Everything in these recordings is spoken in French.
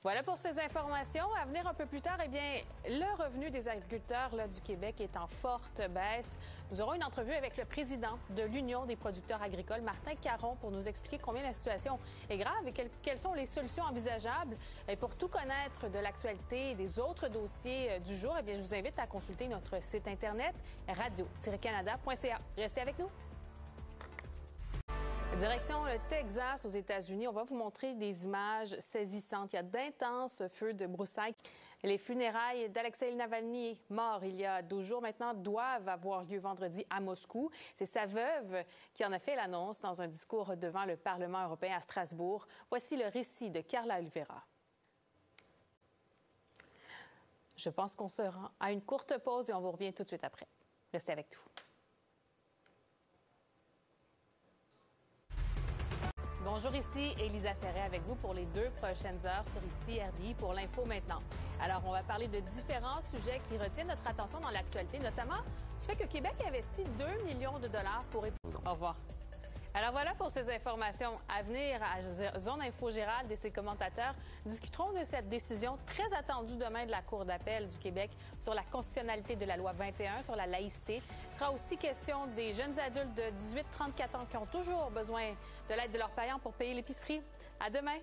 Voilà pour ces informations. À venir un peu plus tard, eh bien, le revenu des agriculteurs du Québec est en forte baisse. Nous aurons une entrevue avec le président de l'Union des producteurs agricoles, Martin Caron, pour nous expliquer combien la situation est grave et quelles sont les solutions envisageables. Et pour tout connaître de l'actualité et des autres dossiers du jour, eh bien, je vous invite à consulter notre site Internet radio-canada.ca. Restez avec nous. Direction le Texas aux États-Unis. On va vous montrer des images saisissantes. Il y a d'intenses feux de broussailles. Les funérailles d'Alexeï Navalny, mort il y a 12 jours maintenant, doivent avoir lieu vendredi à Moscou. C'est sa veuve qui en a fait l'annonce dans un discours devant le Parlement européen à Strasbourg. Voici le récit de Carla Olivera. Je pense qu'on se rend à une courte pause et on vous revient tout de suite après. Restez avec nous. Bonjour, ici Élisa Serret avec vous pour les 2 prochaines heures sur ici RDI pour l'info maintenant. Alors, on va parler de différents sujets qui retiennent notre attention dans l'actualité, notamment du fait que Québec investit 2 millions de dollars pour... Au revoir. Alors voilà pour ces informations. À venir à Zone Info, Gérald et ses commentateurs discuteront de cette décision très attendue demain de la Cour d'appel du Québec sur la constitutionnalité de la loi 21 sur la laïcité. Il sera aussi question des jeunes adultes de 18-34 ans qui ont toujours besoin de l'aide de leurs parents pour payer l'épicerie. À demain.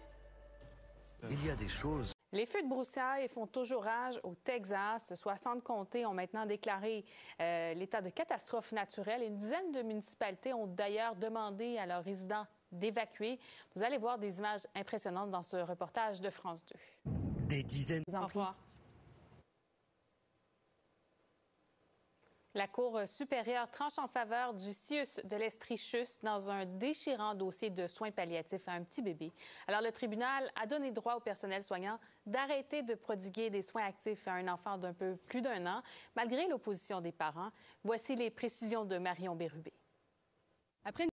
Il y a des choses. Les feux de broussailles font toujours rage au Texas. 60 comtés ont maintenant déclaré l'état de catastrophe naturelle. Une dizaine de municipalités ont d'ailleurs demandé à leurs résidents d'évacuer. Vous allez voir des images impressionnantes dans ce reportage de France 2. Des dizaines. Au revoir. La Cour supérieure tranche en faveur du CIUS de l'Estrichus dans un déchirant dossier de soins palliatifs à un petit bébé. Alors, le tribunal a donné droit au personnel soignant d'arrêter de prodiguer des soins actifs à un enfant d'un peu plus d'1 an, malgré l'opposition des parents. Voici les précisions de Marion Bérubé. Après